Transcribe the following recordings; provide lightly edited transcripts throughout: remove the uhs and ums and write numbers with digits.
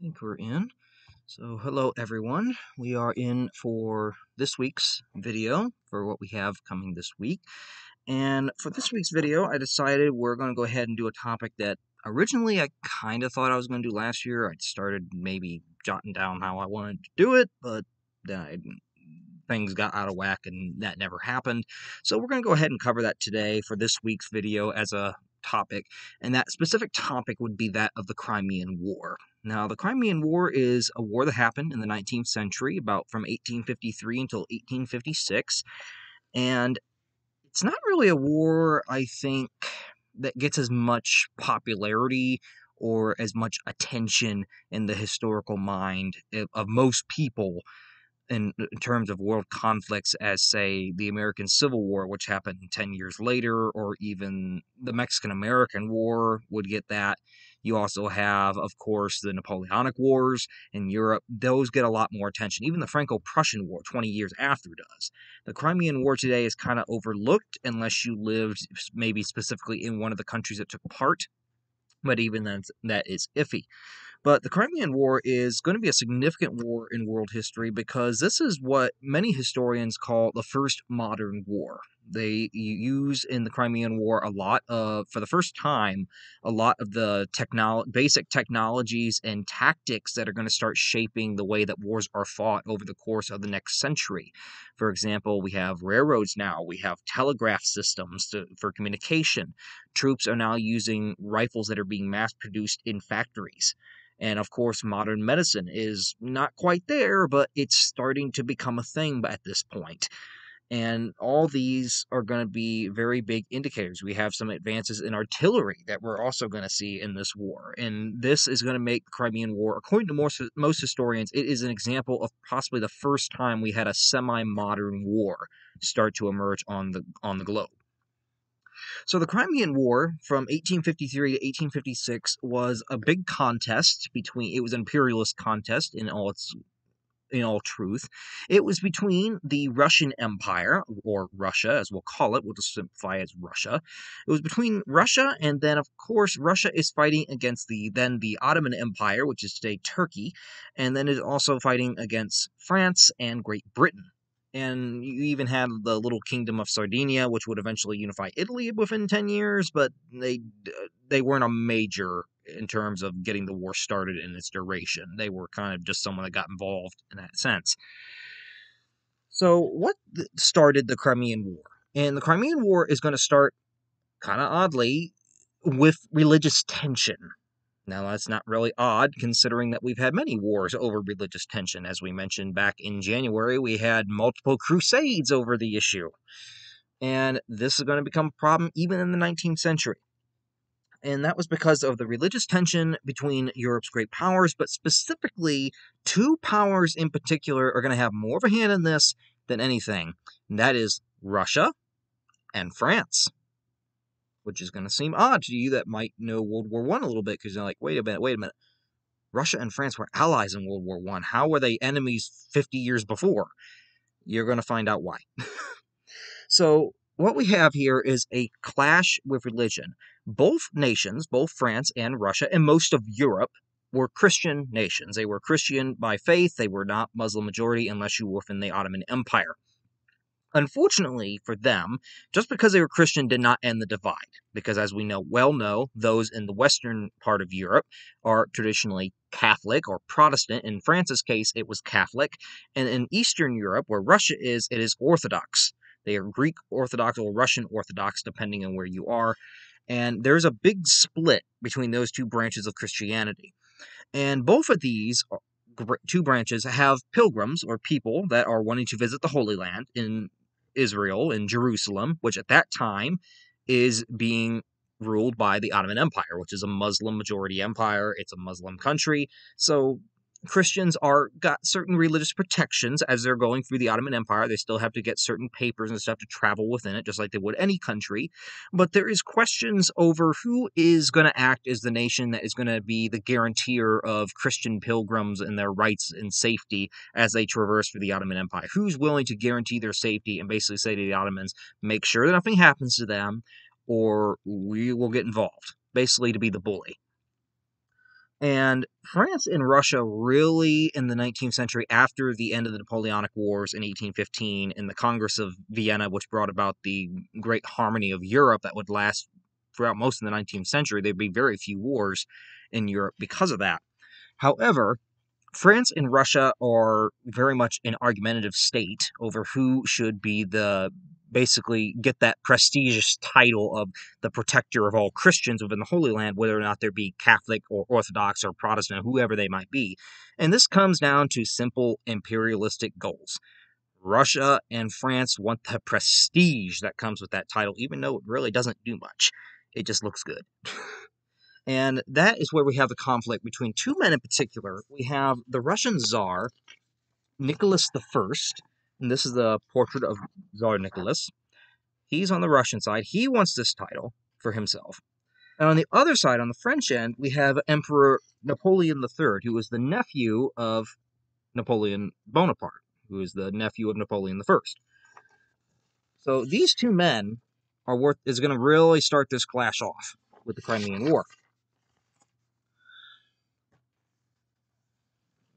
think we're in. So hello everyone, we are in for this week's video for what we have coming this week. And for this week's video, I decided we're going to go ahead and do a topic that originally I kind of thought I was going to do last year. I'd started maybe jotting down how I wanted to do it, but things got out of whack and that never happened. So we're going to go ahead and cover that today for this week's video as a topic, and that specific topic would be that of the Crimean War. Now, the Crimean War is a war that happened in the 19th century, about from 1853 until 1856, and it's not really a war, I think, that gets as much popularity or as much attention in the historical mind of most people in terms of world conflicts as, say, the American Civil War, which happened 10 years later, or even the Mexican-American War would get that. You also have, of course, the Napoleonic Wars in Europe. Those get a lot more attention. Even the Franco-Prussian War 20 years after does. The Crimean War today is kind of overlooked unless you lived maybe specifically in one of the countries that took part, but even then, that is iffy. But the Crimean War is going to be a significant war in world history because this is what many historians call the first modern war. They use in the Crimean War a lot of, for the first time, a lot of the basic technologies and tactics that are going to start shaping the way that wars are fought over the course of the next century. For example, we have railroads now, we have telegraph systems for communication. Troops are now using rifles that are being mass-produced in factories. And of course, modern medicine is not quite there, but it's starting to become a thing at this point. And all these are going to be very big indicators. We have some advances in artillery that we're also going to see in this war. And this is going to make the Crimean War, according to most historians, it is an example of possibly the first time we had a semi-modern war start to emerge on the globe. So the Crimean War from 1853 to 1856 was a big contest between, it was an imperialist contest in all truth. It was between the Russian Empire, or Russia as we'll call it, we'll just simplify it as Russia. It was between Russia, and then of course Russia is fighting against the Ottoman Empire, which is today Turkey, and then is also fighting against France and Great Britain. And you even had the little kingdom of Sardinia, which would eventually unify Italy within 10 years, but they weren't a major in terms of getting the war started in its duration. They were kind of just someone that got involved in that sense. So what started the Crimean War? And the Crimean War is going to start, kind of oddly, with religious tension. Now, that's not really odd, considering that we've had many wars over religious tension. As we mentioned back in January, we had multiple crusades over the issue. And this is going to become a problem even in the 19th century. And that was because of the religious tension between Europe's great powers, but specifically, two powers in particular are going to have more of a hand in this than anything. And that is Russia and France. Which is going to seem odd to you that might know World War I a little bit, because you're like, wait a minute. Russia and France were allies in World War I. How were they enemies 50 years before? You're going to find out why. So what we have here is a clash with religion. Both nations, both France and Russia, and most of Europe, were Christian nations. They were Christian by faith. They were not Muslim majority unless you were within the Ottoman Empire. Unfortunately for them, just because they were Christian did not end the divide, because as we well know, those in the western part of Europe are traditionally Catholic or Protestant. In France's case, it was Catholic, and in Eastern Europe, where Russia is, it is Orthodox. They are Greek Orthodox or Russian Orthodox, depending on where you are, and there's a big split between those two branches of Christianity. And both of these two branches have pilgrims, or people that are wanting to visit the Holy Land in Israel, in Jerusalem, which at that time is being ruled by the Ottoman Empire, which is a Muslim majority empire. It's a Muslim country. So Christians got certain religious protections as they're going through the Ottoman Empire. They still have to get certain papers and stuff to travel within it, just like they would any country. But there is questions over who is going to act as the nation that is going to be the guarantor of Christian pilgrims and their rights and safety as they traverse through the Ottoman Empire. Who's willing to guarantee their safety and basically say to the Ottomans, make sure that nothing happens to them, or we will get involved. Basically to be the bully. And France and Russia really, in the 19th century, after the end of the Napoleonic Wars in 1815 and the Congress of Vienna, which brought about the great harmony of Europe that would last throughout most of the 19th century, there'd be very few wars in Europe because of that. However, France and Russia are very much an argumentative state over who should be basically get that prestigious title of the protector of all Christians within the Holy Land, whether or not they be Catholic or Orthodox or Protestant, whoever they might be. And this comes down to simple imperialistic goals. Russia and France want the prestige that comes with that title, even though it really doesn't do much. It just looks good. And that is where we have the conflict between two men in particular. We have the Russian Tsar, Nicholas I, and this is the portrait of Tsar Nicholas. He's on the Russian side. He wants this title for himself. And on the other side, on the French end, we have Emperor Napoleon III, who is the nephew of Napoleon Bonaparte, who is the nephew of Napoleon I. So these two men is going to really start this clash off with the Crimean War.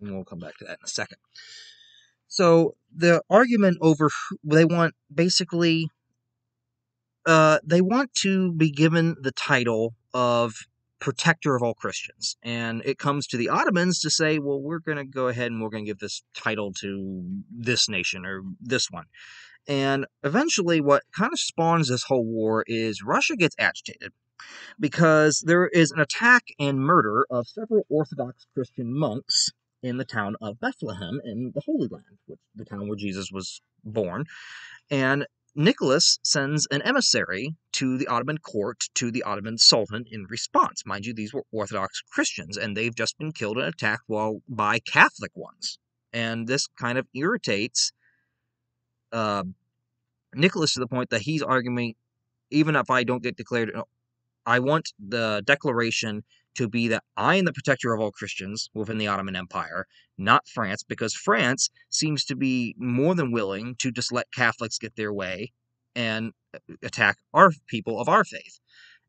And we'll come back to that in a second. So the argument over they want to be given the title of protector of all Christians. And it comes to the Ottomans to say, well, we're going to go ahead and we're going to give this title to this nation or this one. And eventually what kind of spawns this whole war is Russia gets agitated because there is an attack and murder of several Orthodox Christian monks in the town of Bethlehem in the Holy Land, the town where Jesus was born. And Nicholas sends an emissary to the Ottoman court, to the Ottoman sultan in response. Mind you, these were Orthodox Christians, and they've just been killed in an attack by Catholic ones. And this kind of irritates Nicholas to the point that he's arguing, even if I don't get declared, I want the declaration to be that I am the protector of all Christians within the Ottoman Empire, not France, because France seems to be more than willing to just let Catholics get their way and attack our people of our faith.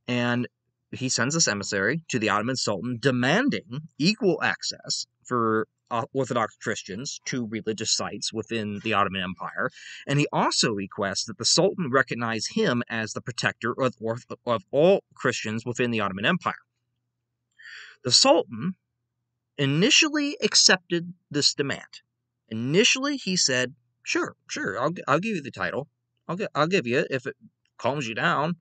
And he sends this emissary to the Ottoman Sultan demanding equal access for Orthodox Christians to religious sites within the Ottoman Empire, and he also requests that the Sultan recognize him as the protector of all Christians within the Ottoman Empire. The Sultan initially accepted this demand. Initially, he said, "Sure, I'll give you the title. I'll give you it if it calms you down."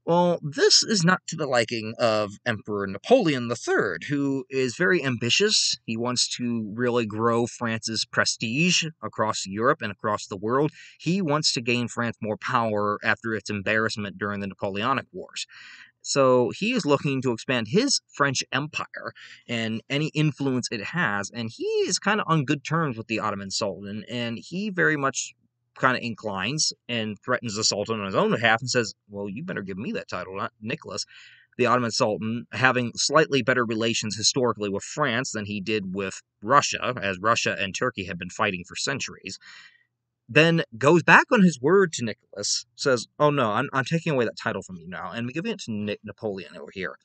Well, this is not to the liking of Emperor Napoleon III, who is very ambitious. He wants to really grow France's prestige across Europe and across the world. He wants to gain France more power after its embarrassment during the Napoleonic Wars. So he is looking to expand his French Empire and any influence it has, and he is kind of on good terms with the Ottoman Sultan, and he very much kind of inclines and threatens the Sultan on his own behalf and says, well, you better give me that title, not Nicholas. The Ottoman Sultan, having slightly better relations historically with France than he did with Russia, as Russia and Turkey had been fighting for centuries, then goes back on his word to Nicholas, says, oh no, I'm taking away that title from you now, and I'm giving it to Napoleon over here.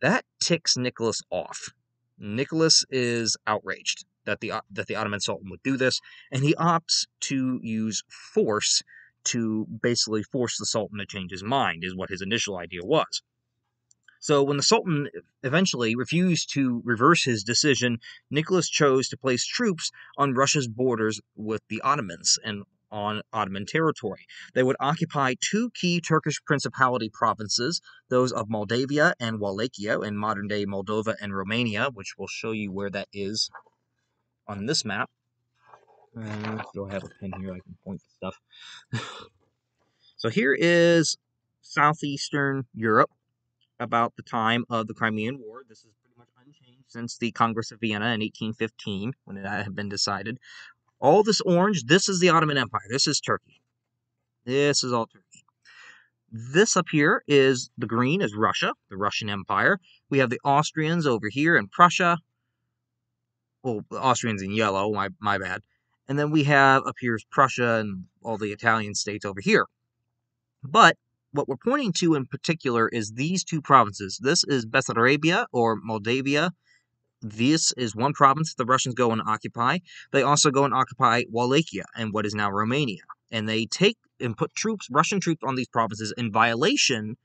That ticks Nicholas off. Nicholas is outraged that the Ottoman Sultan would do this, and he opts to use force to basically force the Sultan to change his mind, is what his initial idea was. So when the Sultan eventually refused to reverse his decision, Nicholas chose to place troops on Russia's borders with the Ottomans and on Ottoman territory. They would occupy two key Turkish principality provinces, those of Moldavia and Wallachia in modern-day Moldova and Romania, which will show you where that is on this map. Do I have a pen here I can point to stuff? So here is southeastern Europe about the time of the Crimean War. This is pretty much unchanged since the Congress of Vienna in 1815, when it had been decided. All this orange, this is the Ottoman Empire. This is Turkey. This is all Turkey. This up here is the green, is Russia, the Russian Empire. We have the Austrians over here in Prussia. Well, the Austrians in yellow, my bad. And then we have up here is Prussia and all the Italian states over here. But what we're pointing to in particular is these two provinces. This is Bessarabia or Moldavia. This is one province the Russians go and occupy. They also go and occupy Wallachia and what is now Romania. And they take and put Russian troops on these provinces in violation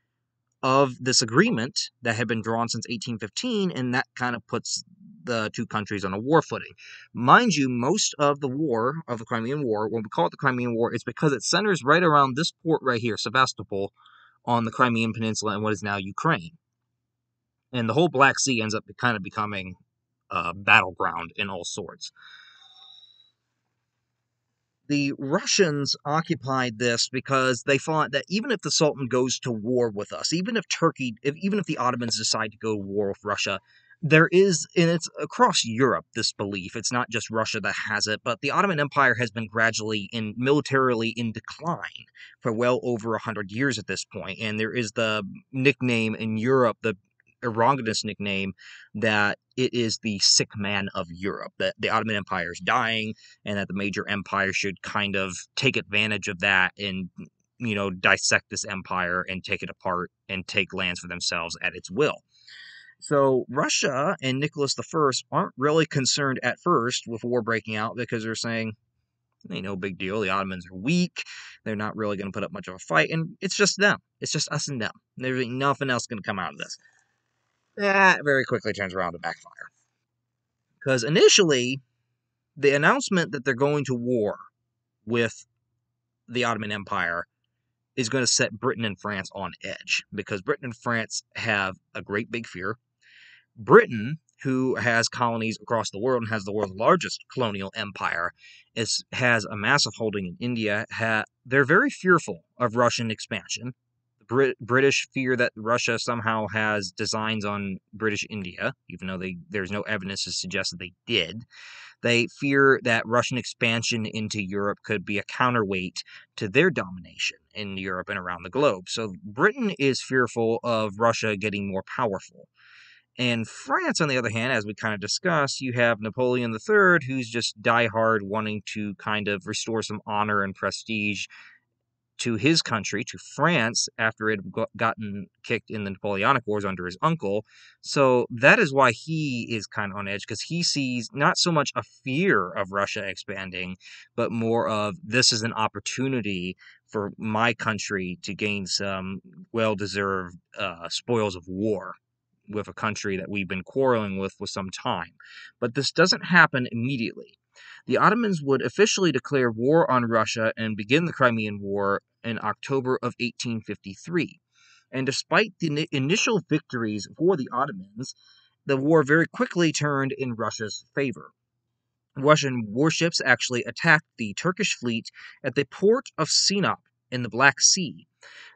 of this agreement that had been drawn since 1815, and that kind of puts the two countries on a war footing. Mind you, most of the war, of the Crimean War, when we call it the Crimean War, it's because it centers right around this port right here, Sevastopol, on the Crimean Peninsula and what is now Ukraine. And the whole Black Sea ends up kind of becoming a battleground in all sorts. The Russians occupied this because they thought that even if the Sultan goes to war with us, even if the Ottomans decide to go to war with Russia, there is, and it's across Europe, this belief. It's not just Russia that has it, but the Ottoman Empire has been gradually militarily in decline for well over 100 years at this point. And there is the nickname in Europe, the erroneous nickname, that it is the sick man of Europe, that the Ottoman Empire is dying, and that the major empires should kind of take advantage of that and, dissect this empire and take it apart and take lands for themselves at its will. So Russia and Nicholas I aren't really concerned at first with war breaking out because they're saying, ain't no big deal. The Ottomans are weak. They're not really going to put up much of a fight, and it's just them. It's just us and them. There's nothing else going to come out of this. That very quickly turns around to backfire. Because initially, the announcement that they're going to war with the Ottoman Empire is going to set Britain and France on edge, because Britain and France have a great big fear. Britain, who has colonies across the world and has the world's largest colonial empire, has a massive holding in India. They're very fearful of Russian expansion. British fear that Russia somehow has designs on British India, even though there's no evidence to suggest that they did. They fear that Russian expansion into Europe could be a counterweight to their domination in Europe and around the globe. So Britain is fearful of Russia getting more powerful. And France, on the other hand, as we kind of discussed, you have Napoleon III, who's just diehard, wanting to kind of restore some honor and prestige to his country, to France, after it had gotten kicked in the Napoleonic Wars under his uncle. So that is why he is kind of on edge, because he sees not so much a fear of Russia expanding, but more of, this is an opportunity for my country to gain some well-deserved spoils of war with a country that we've been quarreling with for some time. But this doesn't happen immediately. The Ottomans would officially declare war on Russia and begin the Crimean War in October of 1853. And despite the initial victories for the Ottomans, the war very quickly turned in Russia's favor. Russian warships actually attacked the Turkish fleet at the port of Sinop in the Black Sea.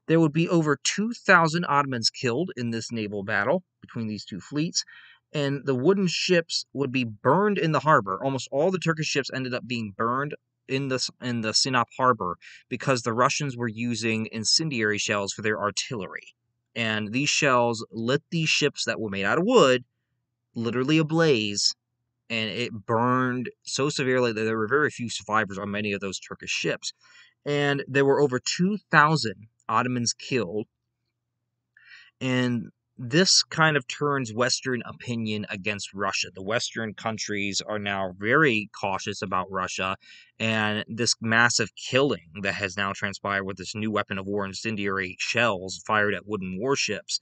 There would be over 2,000 Ottomans killed in this naval battle between these two fleets, and the wooden ships would be burned in the harbor. Almost all the Turkish ships ended up being burned in the Sinop harbor because the Russians were using incendiary shells for their artillery. And these shells lit these ships that were made out of wood literally ablaze, and it burned so severely that there were very few survivors on many of those Turkish ships. And there were over 2,000 Ottomans killed, and this kind of turns Western opinion against Russia. The Western countries are now very cautious about Russia, and this massive killing that has now transpired with this new weapon of war, incendiary shells fired at wooden warships,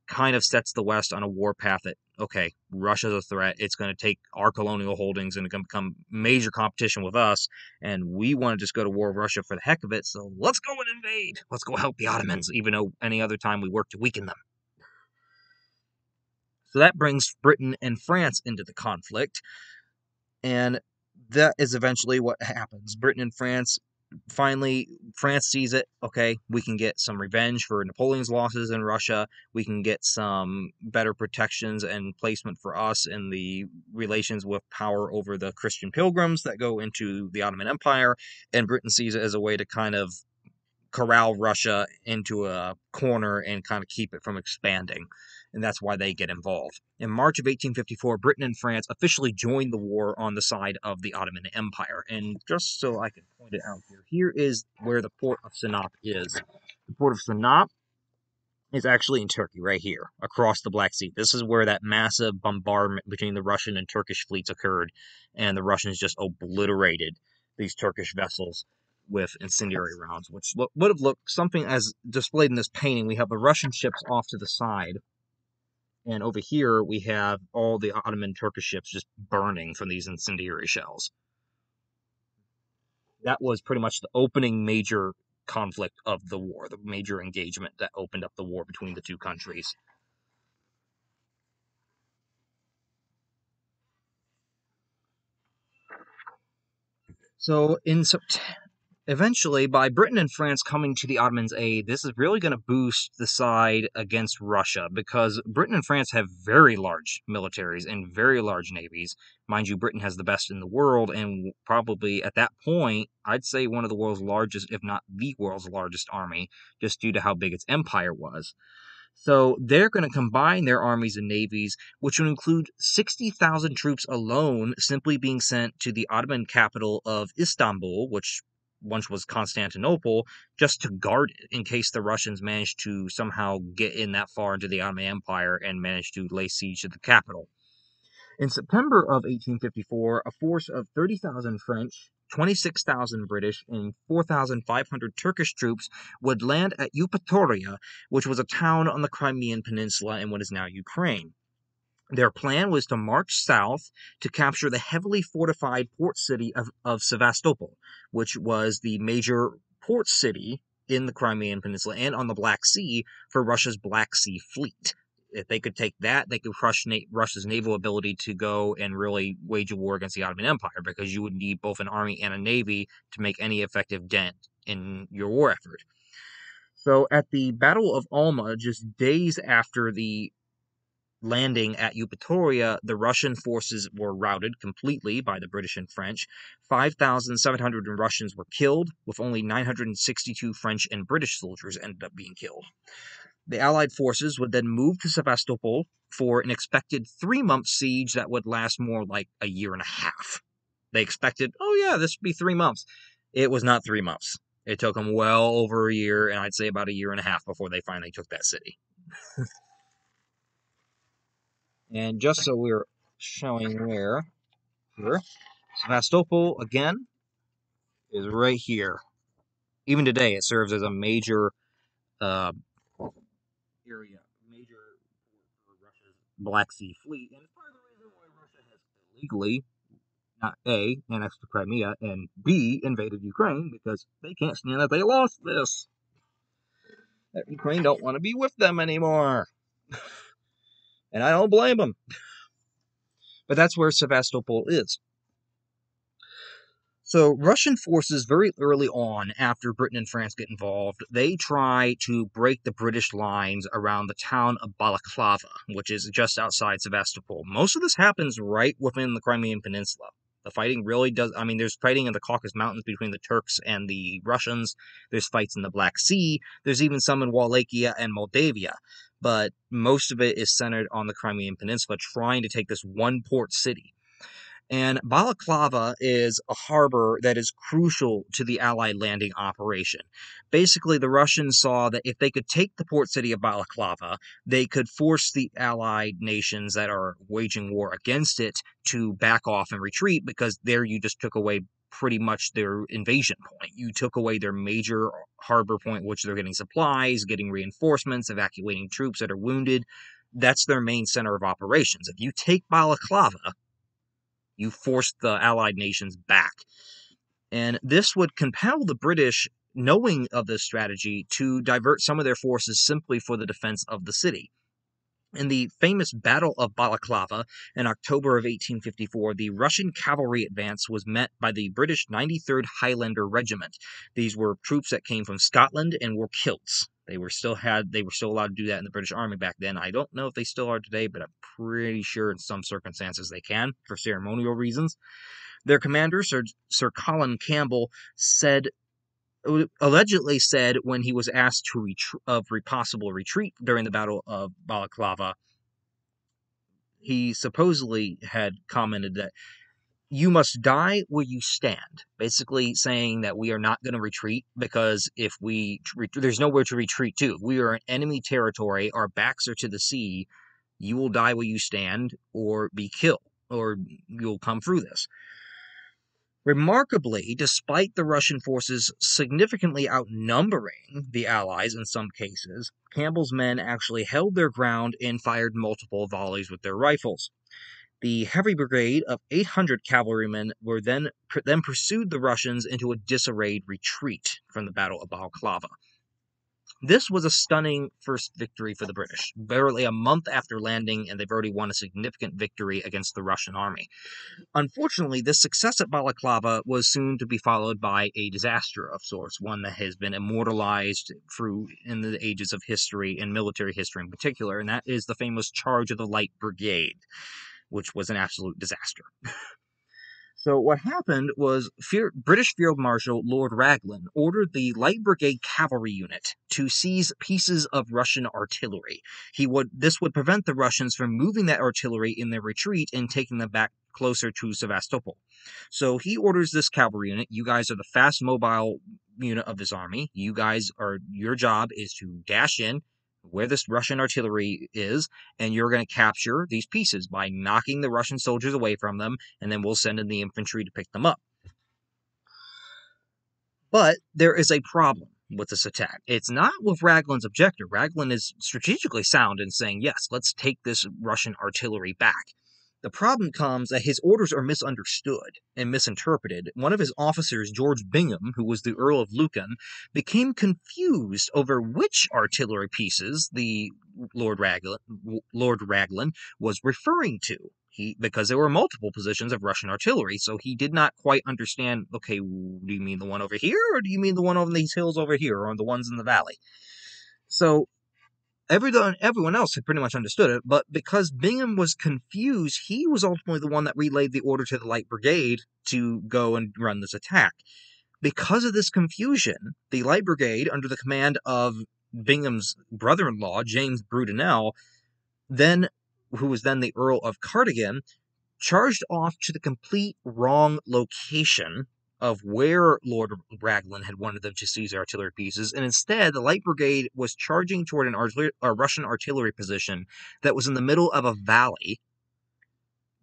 kind of sets the West on a war path that, okay, Russia's a threat. It's going to take our colonial holdings and it's going to become major competition with us, and we want to just go to war with Russia for the heck of it, so let's go and invade. Let's go help the Ottomans, even though any other time we work to weaken them. So that brings Britain and France into the conflict, and that is eventually what happens. Britain and France, finally, France sees it. Okay, we can get some revenge for Napoleon's losses in Russia. We can get some better protections and placement for us in the relations with power over the Christian pilgrims that go into the Ottoman Empire. And Britain sees it as a way to kind of corral Russia into a corner and kind of keep it from expanding. And that's why they get involved. In March of 1854, Britain and France officially joined the war on the side of the Ottoman Empire. And just so I can point it out here, here is where the port of Sinop is. The port of Sinop is actually in Turkey, right here, across the Black Sea. This is where that massive bombardment between the Russian and Turkish fleets occurred, and the Russians just obliterated these Turkish vessels with incendiary rounds, which would have looked something as displayed in this painting. We have the Russian ships off to the side, and over here we have all the Ottoman Turkish ships just burning from these incendiary shells. That was pretty much the opening major conflict of the war, the major engagement that opened up the war between the two countries. So eventually, by Britain and France coming to the Ottomans' aid, this is really going to boost the side against Russia, because Britain and France have very large militaries and very large navies. Mind you, Britain has the best in the world, and probably at that point, I'd say one of the world's largest, if not the world's largest army, just due to how big its empire was. So they're going to combine their armies and navies, which would include 60,000 troops alone simply being sent to the Ottoman capital of Istanbul, which once was Constantinople, just to guard it in case the Russians managed to somehow get in that far into the Ottoman Empire and managed to lay siege to the capital. In September of 1854, a force of 30,000 French, 26,000 British, and 4,500 Turkish troops would land at Eupatoria, which was a town on the Crimean Peninsula in what is now Ukraine. Their plan was to march south to capture the heavily fortified port city of Sevastopol, which was the major port city in the Crimean Peninsula and on the Black Sea for Russia's Black Sea Fleet. If they could take that, they could crush Russia's naval ability to go and really wage a war against the Ottoman Empire, because you would need both an army and a navy to make any effective dent in your war effort. So at the Battle of Alma, just days after the landing at Eupatoria, the Russian forces were routed completely by the British and French. 5,700 Russians were killed, with only 962 French and British soldiers ended up being killed. The Allied forces would then move to Sevastopol for an expected 3-month siege that would last more like a year and a half. They expected, oh yeah, this would be 3 months. It was not 3 months. It took them well over a year, and I'd say about a year and a half before they finally took that city. And just so we're showing where, here, Sevastopol, again, is right here. Even today, it serves as a major area, major for Russia's Black Sea Fleet, and it's part of the reason why Russia has illegally, not A, annexed Crimea, and B, invaded Ukraine, because they can't stand that they lost this. That Ukraine don't want to be with them anymore. And I don't blame them. But that's where Sevastopol is. So Russian forces very early on, after Britain and France get involved, they try to break the British lines around the town of Balaclava, which is just outside Sevastopol. Most of this happens right within the Crimean Peninsula. The fighting really does, I mean, there's fighting in the Caucasus Mountains between the Turks and the Russians. There's fights in the Black Sea. There's even some in Wallachia and Moldavia. But most of it is centered on the Crimean Peninsula, trying to take this one port city. And Balaclava is a harbor that is crucial to the Allied landing operation. Basically, the Russians saw that if they could take the port city of Balaclava, they could force the Allied nations that are waging war against it to back off and retreat, because there you just took away pretty much their invasion point. You took away their major harbor point, which they're getting supplies, getting reinforcements, evacuating troops that are wounded. That's their main center of operations. If you take Balaclava, you forced the Allied nations back. And this would compel the British, knowing of this strategy, to divert some of their forces simply for the defense of the city. In the famous Battle of Balaclava in October of 1854, the Russian cavalry advance was met by the British 93rd Highlander Regiment. These were troops that came from Scotland and wore kilts. They were still allowed to do that in the British Army back then. I don't know if they still are today, but I'm pretty sure in some circumstances they can, for ceremonial reasons. Their commander, Sir Colin Campbell, allegedly said, when he was asked of possible retreat during the Battle of Balaclava, he supposedly had commented that you must die where you stand, basically saying that we are not going to retreat, because if there's nowhere to retreat to. If we are in enemy territory, our backs are to the sea, you will die where you stand or be killed, or you'll come through this. Remarkably, despite the Russian forces significantly outnumbering the Allies in some cases, Campbell's men actually held their ground and fired multiple volleys with their rifles. The heavy brigade of 800 cavalrymen were then pursued the Russians into a disarrayed retreat from the Battle of Balaclava. This was a stunning first victory for the British, barely a month after landing, and they've already won a significant victory against the Russian army. Unfortunately, this success at Balaclava was soon to be followed by a disaster of sorts, one that has been immortalized in the ages of history, and military history in particular, and that is the famous Charge of the Light Brigade, which was an absolute disaster. So what happened was British Field Marshal Lord Raglan ordered the Light Brigade Cavalry Unit to seize pieces of Russian artillery. This would prevent the Russians from moving that artillery in their retreat and taking them back closer to Sevastopol. So he orders this cavalry unit. You guys are the fast mobile unit of this army. Your job is to dash in where this Russian artillery is, and you're going to capture these pieces by knocking the Russian soldiers away from them, and then we'll send in the infantry to pick them up. But there is a problem with this attack. It's not with Raglan's objective. Raglan is strategically sound in saying, yes, let's take this Russian artillery back. The problem comes that his orders are misunderstood and misinterpreted. One of his officers, George Bingham, who was the Earl of Lucan, became confused over which artillery pieces the Lord Raglan was referring to. Because there were multiple positions of Russian artillery, so he did not quite understand, okay, do you mean the one over here, or do you mean the one on these hills over here, or the ones in the valley? So everyone else had pretty much understood it, but because Bingham was confused, he was ultimately the one that relayed the order to the Light Brigade to go and run this attack. Because of this confusion, the Light Brigade, under the command of Bingham's brother-in-law, James Brudenell, who was then the Earl of Cardigan, charged off to the complete wrong location of where Lord Raglan had wanted them to seize artillery pieces, and instead the Light Brigade was charging toward a Russian artillery position that was in the middle of a valley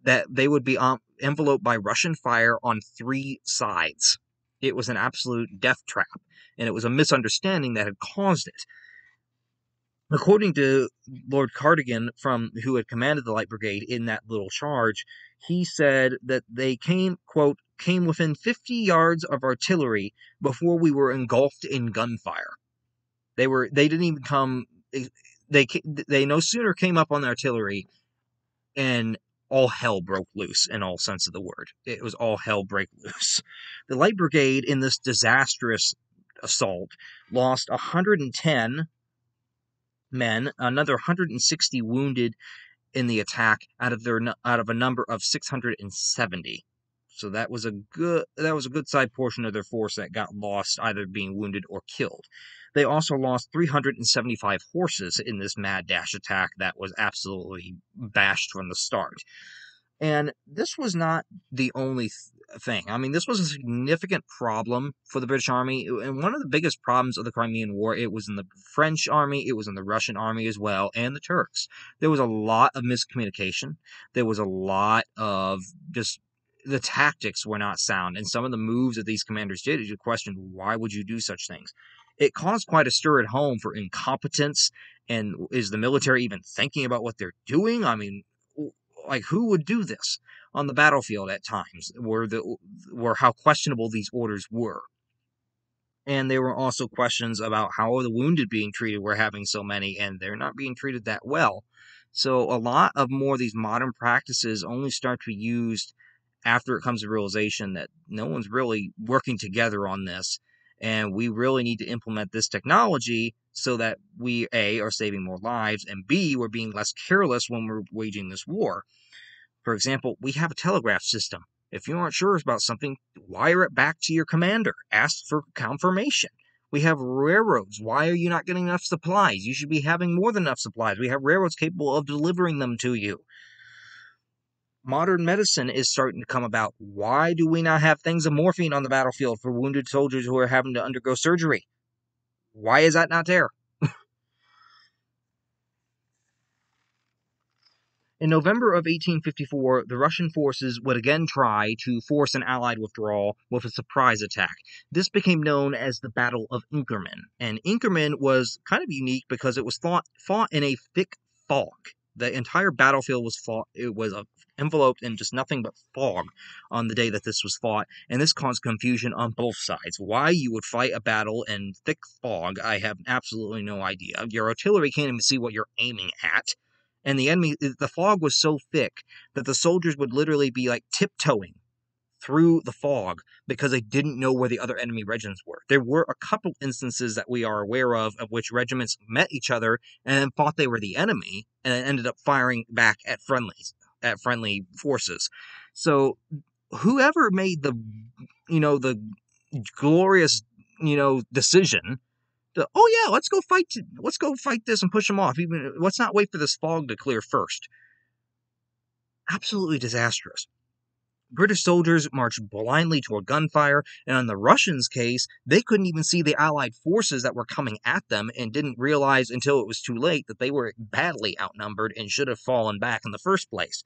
that they would be enveloped by Russian fire on 3 sides. It was an absolute death trap, and it was a misunderstanding that had caused it. According to Lord Cardigan, who had commanded the Light Brigade in that little charge, he said that they came within 50 yards of artillery before we were engulfed in gunfire. They didn't even come, they no sooner came up on the artillery and all hell broke loose in all sense of the word. It was all hell break loose. The Light Brigade in this disastrous assault lost 110 men, another 160 wounded in the attack out of a number of 670. So that was a good side portion of their force that got lost, either being wounded or killed. They also lost 375 horses in this mad dash attack that was absolutely bashed from the start. And this was not the only thing. I mean, this was a significant problem for the British Army, and one of the biggest problems of the Crimean War. It was in the French army, it was in the Russian army as well, and the Turks. There was a lot of miscommunication. There was a lot of just the tactics were not sound, and some of the moves that these commanders did, you question, why would you do such things? It caused quite a stir at home for incompetence, and is the military even thinking about what they're doing? I mean, like, who would do this on the battlefield at times, were how questionable these orders were. And there were also questions about how are the wounded being treated. We're having so many, and they're not being treated that well. So a lot of more of these modern practices only start to be used after it comes to realization that no one's really working together on this, and we really need to implement this technology so that we, A, are saving more lives, and B, we're being less careless when we're waging this war. For example, we have a telegraph system. If you aren't sure about something, wire it back to your commander. Ask for confirmation. We have railroads. Why are you not getting enough supplies? You should be having more than enough supplies. We have railroads capable of delivering them to you. modern medicine is starting to come about. Why do we not have things of morphine on the battlefield for wounded soldiers who are having to undergo surgery? Why is that not there? In November of 1854, the Russian forces would again try to force an Allied withdrawal with a surprise attack. This became known as the Battle of Inkerman, and Inkerman was kind of unique because it was fought in a thick fog. The entire battlefield was fought. It was enveloped in just nothing but fog on the day that this was fought, and this caused confusion on both sides. Why you would fight a battle in thick fog, I have absolutely no idea. Your artillery can't even see what you're aiming at. And the enemy, the fog was so thick that the soldiers would literally be like tiptoeing through the fog because they didn't know where the other enemy regiments were. There were a couple instances that we are aware of which regiments met each other and then thought they were the enemy and then ended up firing back at friendly forces. So whoever made the glorious, decision, oh yeah, let's go fight this and push them off. Even let's not wait for this fog to clear first. Absolutely disastrous. British soldiers marched blindly toward gunfire, and in the Russians' case, they couldn't even see the Allied forces that were coming at them and didn't realize until it was too late that they were badly outnumbered and should have fallen back in the first place.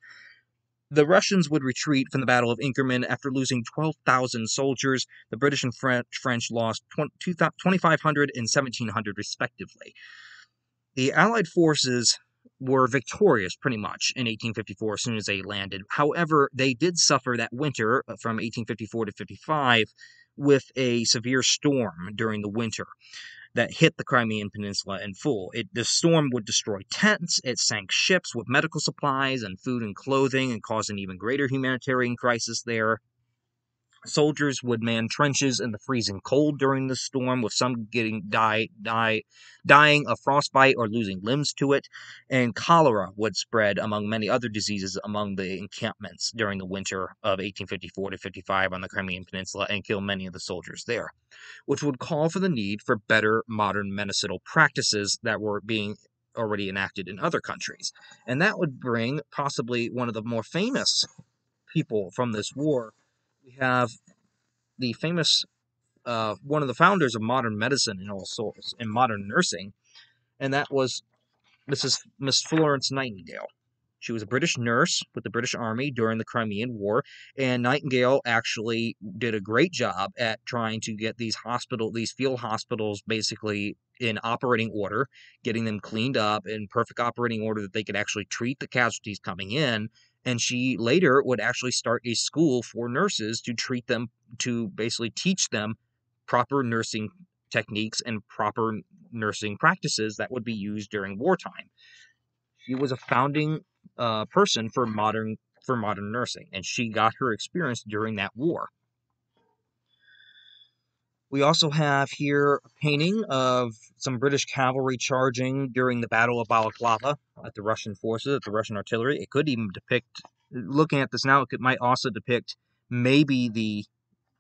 The Russians would retreat from the Battle of Inkerman after losing 12,000 soldiers. The British and French lost 2,500 and 1,700 respectively. The Allied forces were victorious pretty much in 1854 as soon as they landed. However, they did suffer that winter from 1854 to 55 with a severe storm during the winter that hit the Crimean Peninsula in full. The storm would destroy tents, it sank ships with medical supplies and food and clothing and caused an even greater humanitarian crisis there. Soldiers would man trenches in the freezing cold during the storm, with some dying of frostbite or losing limbs to it, and cholera would spread among many other diseases among the encampments during the winter of 1854 to 55 on the Crimean Peninsula and kill many of the soldiers there, which would call for the need for better modern medicinal practices that were being already enacted in other countries. And that would bring possibly one of the more famous people from this war. We have the famous one of the founders of modern medicine in all sorts and modern nursing, and that was Miss Florence Nightingale. She was a British nurse with the British Army during the Crimean War, and Nightingale actually did a great job at trying to get these field hospitals, basically in operating order, getting them cleaned up in perfect operating order that they could actually treat the casualties coming in. And she later would actually start a school for nurses to treat them, to basically teach them proper nursing techniques and proper nursing practices that would be used during wartime. She was a founding person for modern nursing, and she got her experience during that war. We also have here a painting of some British cavalry charging during the Battle of Balaclava at the Russian forces, at the Russian artillery. It could even depict, looking at this now, it might also depict maybe the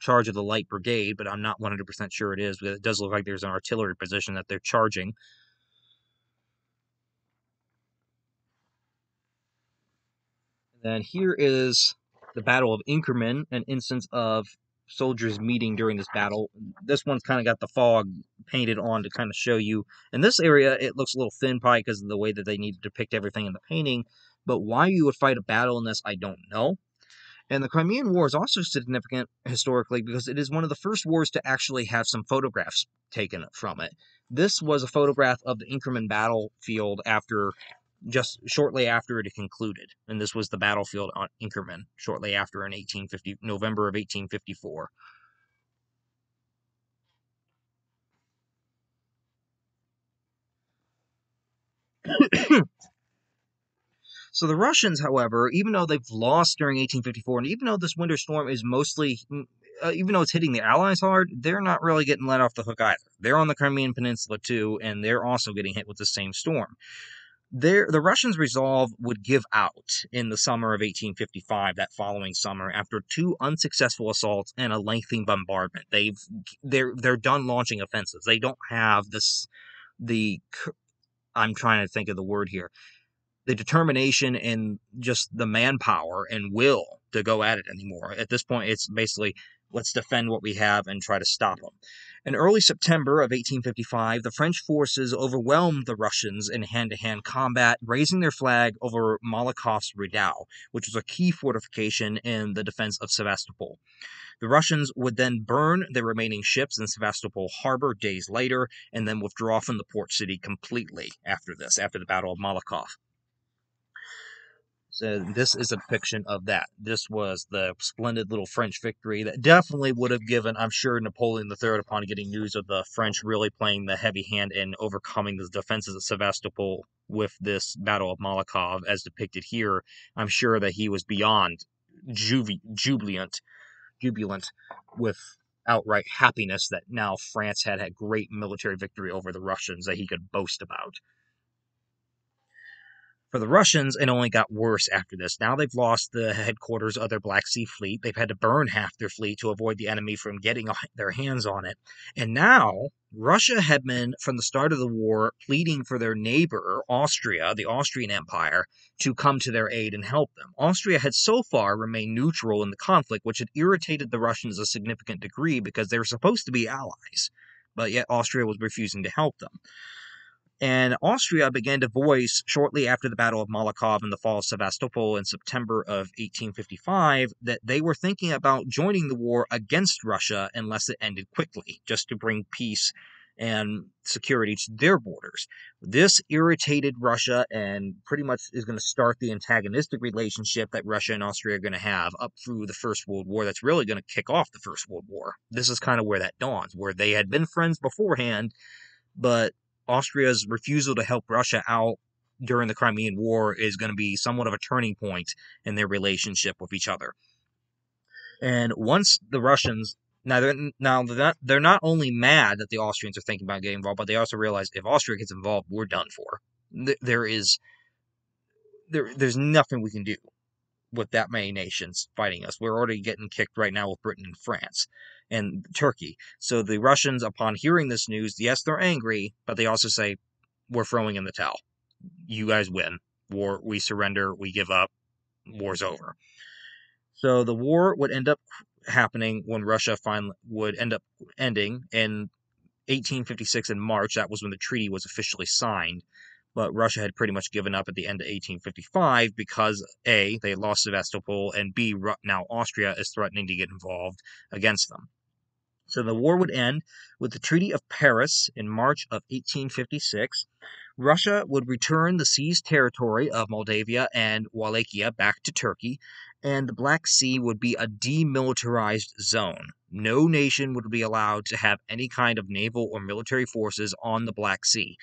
charge of the Light Brigade, but I'm not 100% sure it is, because it does look like there's an artillery position that they're charging. Then here is the Battle of Inkerman, an instance of soldiers meeting during this battle. This one's kind of got the fog painted on to kind of show you. In this area, it looks a little thin probably because of the way that they need to depict everything in the painting. But why you would fight a battle in this, I don't know. And the Crimean War is also significant historically because it is one of the first wars to actually have some photographs taken from it. This was a photograph of the Inkerman battlefield just shortly after it had concluded, and this was the battlefield on Inkerman shortly after in November of 1854. So the Russians, however, even though they've lost during 1854, and even though this winter storm is mostly, even though it's hitting the Allies hard, they're not really getting let off the hook either. They're on the Crimean Peninsula too, and they're also getting hit with the same storm. The Russians' resolve would give out in the summer of 1855, that following summer, after two unsuccessful assaults and a lengthy bombardment. They're done launching offensives. They don't have I'm trying to think of the word here. the determination and just the manpower and will to go at it anymore. At this point, it's basically, let's defend what we have and try to stop them. In early September of 1855, the French forces overwhelmed the Russians in hand-to-hand combat, raising their flag over Malakoff's redoubt, which was a key fortification in the defense of Sevastopol. The Russians would then burn their remaining ships in Sevastopol harbor days later, and then withdraw from the port city completely after the Battle of Malakoff. So this is a depiction of that. This was the splendid little French victory that definitely would have given, I'm sure, Napoleon III, upon getting news of the French really playing the heavy hand in overcoming the defenses of Sevastopol with this Battle of Malakoff, as depicted here, I'm sure that he was beyond jubilant with outright happiness that now France had had great military victory over the Russians that he could boast about. For the Russians, it only got worse after this. Now they've lost the headquarters of their Black Sea fleet. They've had to burn half their fleet to avoid the enemy from getting their hands on it. And now, Russia had been, from the start of the war, pleading for their neighbor, Austria, the Austrian Empire, to come to their aid and help them. Austria had so far remained neutral in the conflict, which had irritated the Russians a significant degree because they were supposed to be allies. But yet Austria was refusing to help them. And Austria began to voice, shortly after the Battle of Malakoff and the fall of Sevastopol in September of 1855, that they were thinking about joining the war against Russia unless it ended quickly, just to bring peace and security to their borders. This irritated Russia and pretty much is going to start the antagonistic relationship that Russia and Austria are going to have up through the First World War. That's really going to kick off the First World War. This is kind of where that dawns, where they had been friends beforehand, but Austria's refusal to help Russia out during the Crimean War is going to be somewhat of a turning point in their relationship with each other. And once the Russians, they're not only mad that the Austrians are thinking about getting involved, but they also realize if Austria gets involved, we're done for. There's nothing we can do with that many nations fighting us. We're already getting kicked right now with Britain and France and Turkey. So the Russians, upon hearing this news, yes, they're angry, but they also say, we're throwing in the towel. You guys win. War, we surrender, we give up, war's over. So the war would end up happening when Russia finally would end up ending in 1856 in March. That was when the treaty was officially signed. But Russia had pretty much given up at the end of 1855 because A, they had lost Sevastopol, and B, now Austria is threatening to get involved against them. So the war would end with the Treaty of Paris in March of 1856. Russia would return the seized territory of Moldavia and Wallachia back to Turkey, and the Black Sea would be a demilitarized zone. No nation would be allowed to have any kind of naval or military forces on the Black Sea.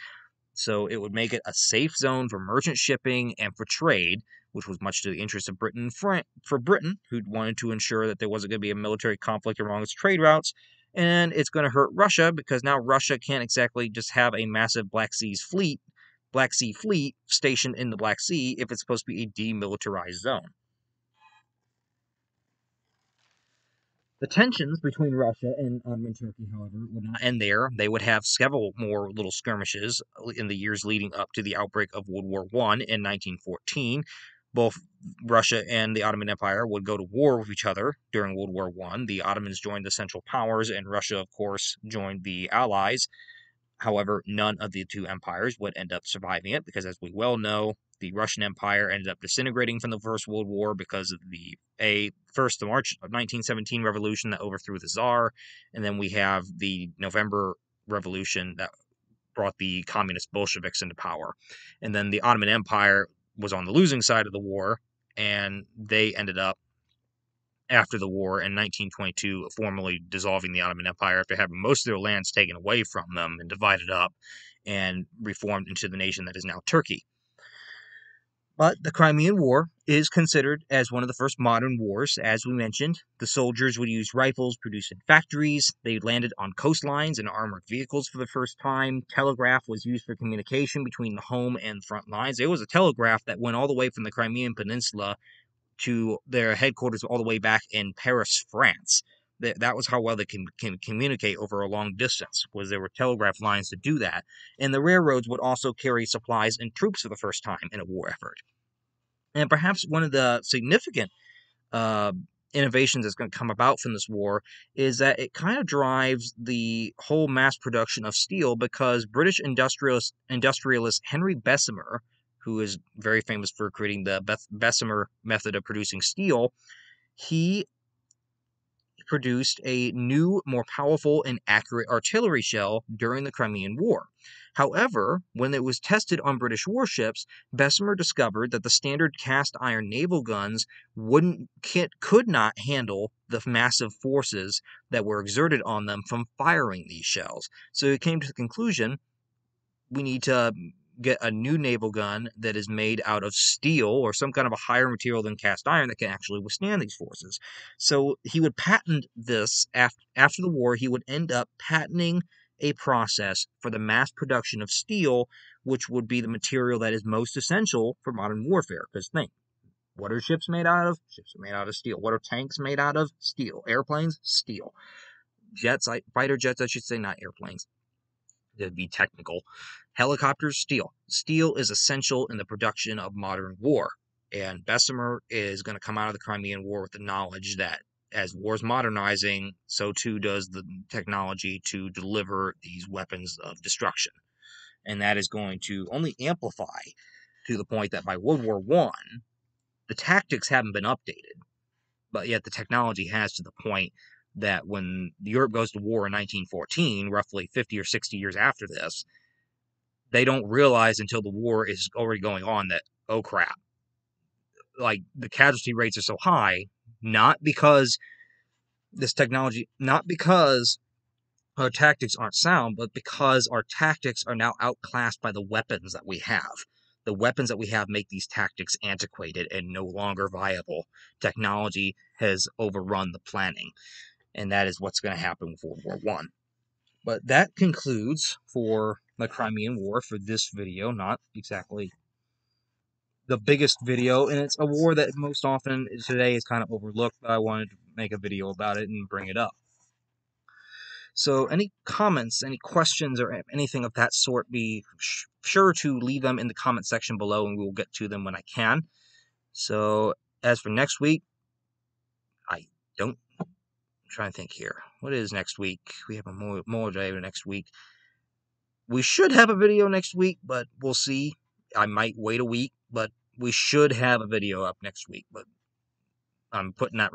So it would make it a safe zone for merchant shipping and for trade, which was much to the interest of Britain for Britain, who wanted to ensure that there wasn't going to be a military conflict along its trade routes. And it's going to hurt Russia because now Russia can't exactly just have a massive Black Sea fleet stationed in the Black Sea if it's supposed to be a demilitarized zone. The tensions between Russia and Ottoman Turkey, however, would not end there. They would have several more little skirmishes in the years leading up to the outbreak of World War I in 1914. Both Russia and the Ottoman Empire would go to war with each other during World War I. The Ottomans joined the Central Powers, and Russia, of course, joined the Allies. However, none of the two empires would end up surviving it because, as we well know, the Russian Empire ended up disintegrating from the First World War because of the March of 1917 revolution that overthrew the Tsar, and then we have the November Revolution that brought the communist Bolsheviks into power. And then the Ottoman Empire was on the losing side of the war, and they ended up, after the war in 1922, formally dissolving the Ottoman Empire after having most of their lands taken away from them and divided up and reformed into the nation that is now Turkey. But the Crimean War is considered as one of the first modern wars. As we mentioned, the soldiers would use rifles produced in factories. They landed on coastlines in armored vehicles for the first time. Telegraph was used for communication between the home and front lines. There was a telegraph that went all the way from the Crimean Peninsula to their headquarters all the way back in Paris, France. That was how well they can communicate over a long distance, was there were telegraph lines to do that. And the railroads would also carry supplies and troops for the first time in a war effort. And perhaps one of the significant uh, innovations that's going to come about from this war is that it kind of drives the whole mass production of steel, because British industrialist Henry Bessemer, who is very famous for creating the Bessemer method of producing steel, he produced a new, more powerful, and accurate artillery shell during the Crimean War. However, when it was tested on British warships, Bessemer discovered that the standard cast iron naval guns could not handle the massive forces that were exerted on them from firing these shells. So he came to the conclusion, we need to get a new naval gun that is made out of steel or some kind of a higher material than cast iron that can actually withstand these forces. So he would patent this. After the war, he would end up patenting a process for the mass production of steel, which would be the material that is most essential for modern warfare. Because think, what are ships made out of? Ships are made out of steel. What are tanks made out of? Steel. Airplanes? Steel. Fighter jets, I should say, not airplanes. To be technical. Helicopters, steel. Steel is essential in the production of modern war. And Bessemer is going to come out of the Crimean War with the knowledge that as war's modernizing, so too does the technology to deliver these weapons of destruction. And that is going to only amplify to the point that by World War I, the tactics haven't been updated, but yet the technology has, to the point that when Europe goes to war in 1914, roughly 50 or 60 years after this, they don't realize until the war is already going on that, oh crap, like the casualty rates are so high, not because our tactics aren't sound, but because our tactics are now outclassed by the weapons that we have. The weapons that we have make these tactics antiquated and no longer viable. Technology has overrun the planning, and that is what's going to happen with World War I. But that concludes for the Crimean War for this video. Not exactly the biggest video, and it's a war that most often today is kind of overlooked, but I wanted to make a video about it and bring it up. So any comments, any questions, or anything of that sort, be sure to leave them in the comment section below, and we will get to them when I can. So as for next week, I'm trying to think here. What is next week? We have a Memorial Day next week. We should have a video next week, but we'll see. I might wait a week, but we should have a video up next week. But I'm putting that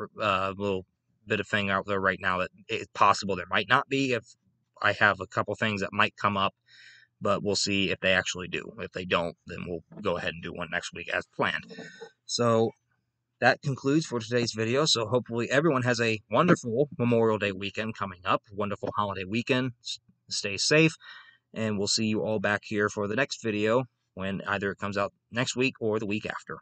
little bit of thing out there right now that it's possible there might not be. If I have a couple things that might come up, but we'll see if they actually do. If they don't, then we'll go ahead and do one next week as planned. So that concludes for today's video. So hopefully everyone has a wonderful Memorial Day weekend coming up, wonderful holiday weekend. Stay safe, and we'll see you all back here for the next video when either it comes out next week or the week after.